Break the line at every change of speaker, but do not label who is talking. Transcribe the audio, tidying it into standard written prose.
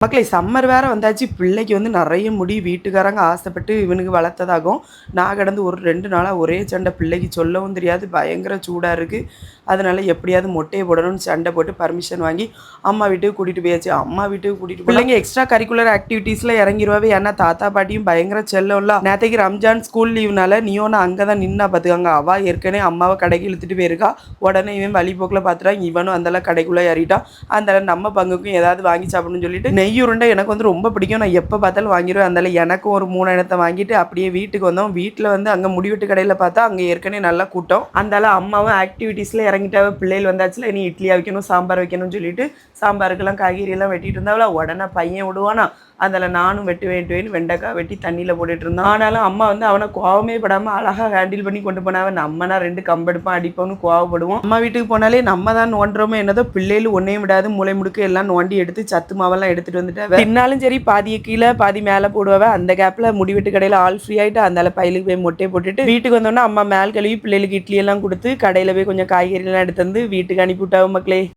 மக்களே சம்மர் வேற வந்தாச்சு. பிள்ளைக்கு வந்து நெறைய முடி வீட்டுக்காரங்க ஆசைப்பட்டு இவனுக்கு வளர்த்ததாகும். நான் கடந்து ஒரு 2 நாளா ஒரே சண்டை. பிள்ளைக்கு சொல்லவும் தெரியாது. பயங்கர சூடா இருக்கு. அதனால எப்படியாவது மொட்டைய போடணும்னு சண்டை போட்டு பர்மிஷன் வாங்கி அம்மா வீட்டுக்கு கூட்டிட்டு போயாச்சு. அம்மா வீட்டுக்கு கூட்டிட்டு பிள்ளைங்க எக்ஸ்ட்ரா கரிக்குலர் ஆக்டிவிட்டீஸ்ல இறங்கிருவாவே. ஏன்னா தாத்தா பாட்டியும் பயங்கர செல்லம்ல. நேத்தைக்கு ரம்ஜான் ஸ்கூல் லீவ்னால நியோனா அங்கதான் நின்னா பாத்துக்காங்க. அவ ஏற்கனவே அம்மாவை கடைக்கு இழுத்துட்டு போயிருக்கா. உடனே இவன் வழிபோக்கில் பார்த்துட்டான். இவனும் அந்தளவு கடைக்குள்ள ஏறிட்டான். அந்த நம்ம பங்குக்கும் ஏதாவது வாங்கி சாப்பிடணும்னு சொல்லிட்டு நெய் உருண்டை எனக்கு வந்து ரொம்ப பிடிக்கும். நான் எப்போ பார்த்தாலும் வாங்கிடுவேன். அதனால எனக்கும் ஒரு 3 இடத்தை வாங்கிட்டு அப்படியே வீட்டுக்கு வந்தோம். வீட்டில் வந்து அங்கே முடிவெட்டு கடையில் பார்த்தா அங்கே ஏற்கனவே நல்லா கூட்டம். அந்தால அம்மாவும் ஆக்டிவிட்டீஸில் இறங்கிட்டாவே. பிள்ளைகள் வந்தாச்சுல இனி இட்லியாக வைக்கணும் சாம்பார் வைக்கணும்னு சொல்லிட்டு சாம்பாருக்கெல்லாம் காய்கறியெல்லாம் வெட்டிட்டு இருந்தாவில் உடனே பையன் விடுவானா. அதில் நானும் வெட்டுவேன் வெண்டைக்காய் வெட்டி தண்ணியில் போட்டுட்டு இருந்தோம். ஆனாலும் அம்மா வந்து அவனை கோவமே படாமல் அழகாக ஹேண்டில் பண்ணி கொண்டு போனாவே. நம்மனா 2 கம்பெடுப்பான் அடிப்போன்னு கோவப்படுவோம். அம்மா வீட்டுக்கு போனாலே நம்ம தான் நோண்டுறோமோ என்னதோ பிள்ளைகள் ஒன்றையும் விடாது மூளை முடுக்கு எல்லாம் நோண்டி எடுத்து சத்து மாவெல்லாம் எடுத்துகிட்டு வந்துட்டாவே. பின்னாலும் சரி பாதியை கீழே பாதி மேலே போடுவாவே. அந்த கேப்பில் முடிவெட்டு கடையில் ஆல் ஃப்ரீ ஆகிட்டு அந்தால பையலுக்கு போய் மொட்டையை போட்டுட்டு வீட்டுக்கு வந்தோன்னா அம்மா மேல் கழுவி பிள்ளைகளுக்கு இட்லி எல்லாம் கொடுத்து கடையில் போய் கொஞ்சம் காய்கறிலாம் எடுத்து வந்து வீட்டுக்கு அனுப்பி விட்டாவும் மக்களே.